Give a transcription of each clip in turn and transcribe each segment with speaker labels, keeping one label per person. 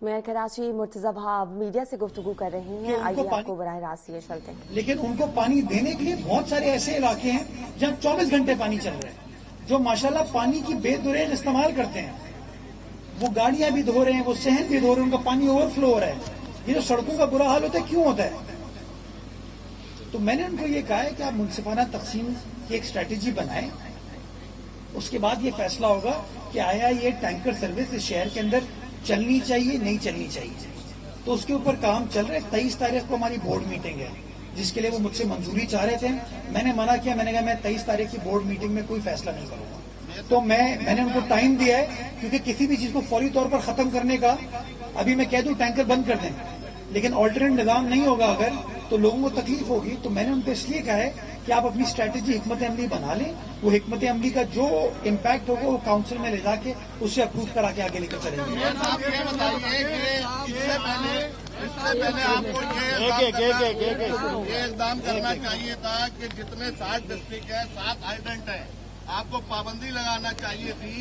Speaker 1: Mayor Karachi Murtaza Wahab media से गुफ्तगू कर रहे हैं। आइए आपको बराह रास्त ये चलते हैं।
Speaker 2: लेकिन उनको पानी देने के लिए बहुत सारे ऐसे इलाके हैं जहाँ 24 घंटे पानी चल रहा है, जो माशाल्लाह पानी की बेदुरेज इस्तेमाल करते हैं। वो गाड़ियां भी धो रहे हैं, वो सहन भी धो रहे हैं, उनका पानी ओवरफ्लो हो रहा है। ये जो सड़कों का बुरा हाल होता है क्यों होता है? तो मैंने उनको ये कहा है कि आप मुनसिफाना तकसीम की एक स्ट्रेटेजी बनाएं, उसके बाद ये फैसला होगा कि आया ये टैंकर सर्विस इस शहर के अंदर चलनी चाहिए नहीं चलनी चाहिए। तो उसके ऊपर काम चल रहा है। 23 तारीख को हमारी बोर्ड मीटिंग है, जिसके लिए वो मुझसे मंजूरी चाह रहे थे। मैंने मना किया, मैंने कहा मैं 23 तारीख की बोर्ड मीटिंग में कोई फैसला नहीं करूंगा। तो मैंने उनको टाइम दिया है, क्योंकि किसी भी चीज को फौरी तौर पर खत्म करने का, अभी मैं कह दूं टैंकर बंद कर दें, लेकिन ऑल्टरनेट निजाम नहीं होगा अगर, तो लोगों को तकलीफ होगी। तो मैंने उनको इसलिए कहा है कि आप अपनी स्ट्रैटेजी हिकमत अमली बना लें, वो हिकमत अमली का जो इम्पैक्ट होगा वो काउंसिल में ले जाके उससे अप्रूव करा के आगे लेकर चलेंगे।
Speaker 3: इससे पहले आपको ये इकदाम करना चाहिए था कि जितने 7 डिस्ट्रिक्ट है, 7 हाइडेंट है, आपको पाबंदी लगाना चाहिए थी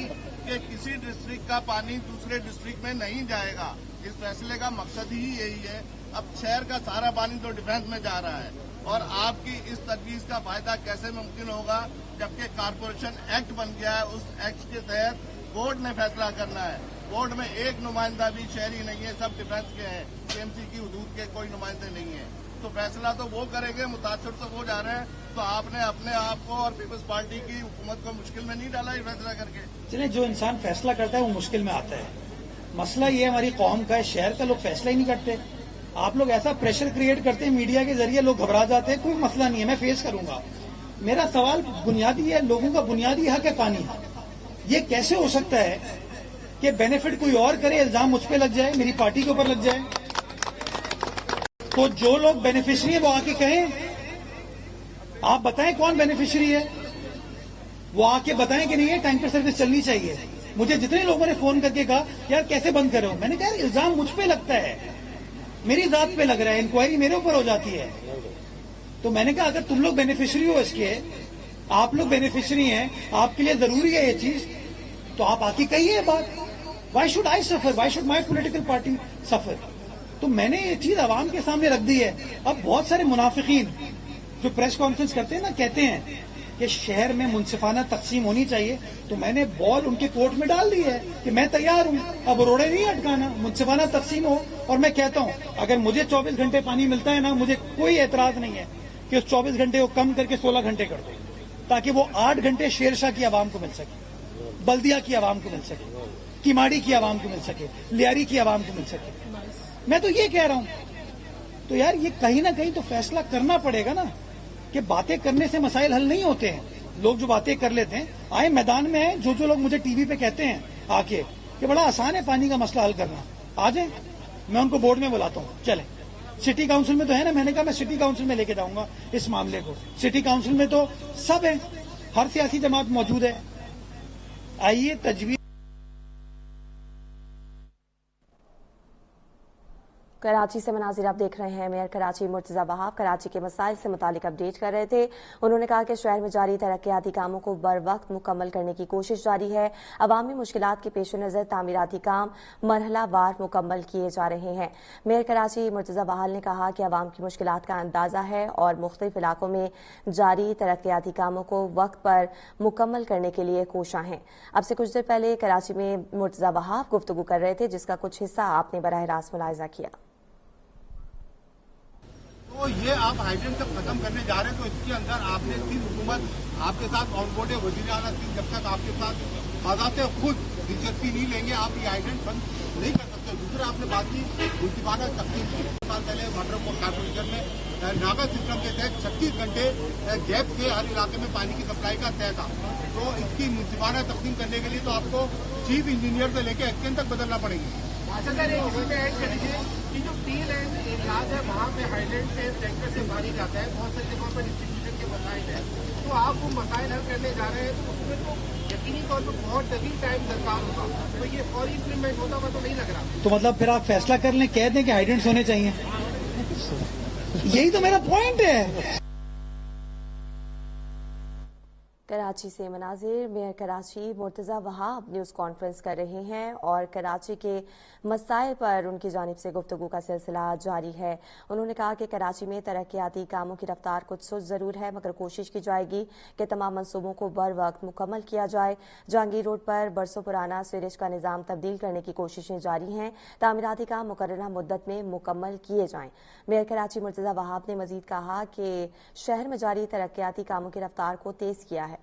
Speaker 3: कि किसी डिस्ट्रिक्ट का पानी दूसरे डिस्ट्रिक्ट में नहीं जाएगा। इस फैसले का मकसद ही यही है। अब शहर का सारा पानी तो डिफेंस में जा रहा है, और आपकी इस तजवीज का फायदा कैसे मुमकिन होगा जबकि कारपोरेशन एक्ट बन गया है। उस एक्ट के तहत बोर्ड ने फैसला करना है। बोर्ड में एक नुमाइंदा भी शहरी नहीं है, सब डिफेंस के हैं, केएमसी की हुदूद के कोई नुमाइंदे नहीं है। तो फैसला तो वो करेंगे, मुतासर तो वो जा रहे हैं। तो आपने अपने आप को और पीपल्स पार्टी की हुकूमत को मुश्किल में नहीं डाला ये फैसला करके।
Speaker 2: चलिए, जो इंसान फैसला करता है वो मुश्किल में आता है। मसला ये हमारी कौम का है, शहर का लोग फैसला ही नहीं करते। आप लोग ऐसा प्रेशर क्रिएट करते हैं मीडिया के जरिए, लोग घबरा जाते हैं। कोई मसला नहीं है, मैं फेस करूंगा। मेरा सवाल बुनियादी है, लोगों का बुनियादी हक है पानी। ये कैसे हो सकता है कि बेनिफिट कोई और करे, इल्जाम मुझ पे लग जाए, मेरी पार्टी के ऊपर लग जाए? तो जो लोग बेनिफिशियरी है वो आके कहें, आप बताएं कौन बेनिफिशियरी है, वो आके बताएं कि नहीं ये टैंकर सर्विस चलनी चाहिए। मुझे जितने लोगों ने फोन करके कहा यार कैसे बंद करो, मैंने कहा इल्जाम मुझ पे लगता है, मेरी जात पे लग रहा है, इंक्वायरी मेरे ऊपर हो जाती है। तो मैंने कहा अगर तुम लोग बेनिफिशियरी हो इसके, आप लोग बेनिफिशियरी हैं, आपके लिए जरूरी है ये चीज, तो आप आके कहिए बात। Why should I suffer, why should my political party suffer? तो मैंने ये चीज आवाम के सामने रख दी है। अब बहुत सारे मुनाफिकीन जो प्रेस कॉन्फ्रेंस करते हैं ना, कहते हैं कि शहर में मुनसिफाना तकसीम होनी चाहिए, तो मैंने बॉल उनके कोर्ट में डाल दी है कि मैं तैयार हूं, अब रोड़े नहीं अटकाना, मुनसिफाना तकसीम हो। और मैं कहता हूं अगर मुझे 24 घंटे पानी मिलता है ना, मुझे कोई एतराज नहीं है कि उस 24 घंटे को कम करके 16 घंटे कर दो, ताकि वो 8 घंटे शेरशाह की आवाम को मिल सके, बल्दिया की आवाम को मिल सके, किमाड़ी की आवाम को मिल सके, लियारी की आवाम को मिल सके। मैं तो ये कह रहा हूं। तो यार ये कहीं ना कहीं तो फैसला करना पड़ेगा ना, कि बातें करने से मसाइल हल नहीं होते हैं। लोग जो बातें कर लेते हैं, आए मैदान में है। जो लोग मुझे टीवी पे कहते हैं आके कि बड़ा आसान है पानी का मसला हल करना, आ जाए, मैं उनको बोर्ड में बुलाता हूँ, चले। सिटी काउंसिल में तो है ना, मैंने कहा मैं सिटी काउंसिल में लेके जाऊंगा इस मामले को। सिटी काउंसिल में तो सब है, हर सियासी जमात मौजूद है। आइए तजवीज।
Speaker 1: कराची से मनाजिर आप देख रहे हैं। मेयर कराची मुर्तजा वहाब कराची के मसाइल से मुतालिक अपडेट कर रहे थे। उन्होंने कहा कि शहर में जारी तरक्याती कामों को बर वक्त मुकम्मल करने की कोशिश जारी है। अवामी मुश्किलात के पेश नज़र तामीराती काम मरहलावार मुकम्मल किए जा रहे हैं। मेयर कराची मुर्तजा वहाब ने कहा कि अवाम की मुश्किलात का अंदाजा है और मुख्तलिफ इलाकों में जारी तरक्याती कामों को वक्त पर मुकम्मल करने के लिए कोशां हैं। अब से कुछ देर पहले कराची में मुर्तजा वहाब गुफ्तगू कर रहे थे, जिसका कुछ हिस्सा आपने बराह रास्त मुलाहिजा किया।
Speaker 3: तो ये आप हाइड्रेंट जब खत्म करने जा रहे हैं, तो इसके अंदर आपने 3 हुकूमत आपके साथ ऑनबोर्ड है, वज़ीर आला 3 जब तक आपके साथ बाज़ाते खुद दिलचस्पी नहीं लेंगे, आप ये हाइड्रेंट बंद नहीं कर सकते। दूसरा आपने बात की मुनसिफाना तकसीम की। 1 साल पहले वाटर कॉर्पोरेशन में नागा सिस्टम के तहत 36 घंटे गैप से हर इलाके में पानी की सप्लाई का तय था। तो इसकी मुनसिफाना तकसीम करने के लिए तो आपको चीफ इंजीनियर से लेकर एक्सचेंज तक बदलना पड़ेगी। जो टील एंड एरियाज है वहाँ पे हाईलैंड से टैंकर से पानी जाता है, बहुत सारी जगहों पर डिस्ट्रीब्यूशन के मसाइल है। तो आप वो मसाइल हल करने जा रहे हैं, तो उसमें तो यकीनी तौर पर बहुत तवील टाइम दरकार होगा। तो ये फौरी इम्प्लीमेंट होता हुआ तो नहीं लग रहा।
Speaker 2: तो मतलब फिर आप फैसला कर लें, कह दें कि हाइड्रेंट्स होने चाहिए। यही तो मेरा पॉइंट है।
Speaker 1: कराची से मनाजिर mayor Karachi Murtaza Wahab news conference कर रहे हैं और कराची के मसाइल पर उनकी जानिब से गुफ्तगू का सिलसिला जारी है। उन्होंने कहा कि कराची में तरक्याती कामों की रफ्तार कुछ सुस्त ज़रूर है, मगर कोशिश की जाएगी कि तमाम मनसूबों को बर वक्त मुकम्मल किया जाए। जहांगीर रोड पर बरसों पुराना सीवरेज का निज़ाम तब्दील करने की कोशिशें जारी हैं। तामीराती काम मुकर्ररा मुद्दत में मुकम्मल किए जाएं। मेयर कराची मुर्तज़ा वहाब ने मजीद कहा कि शहर में जारी तरक्याती कामों की रफ्तार को तेज किया है।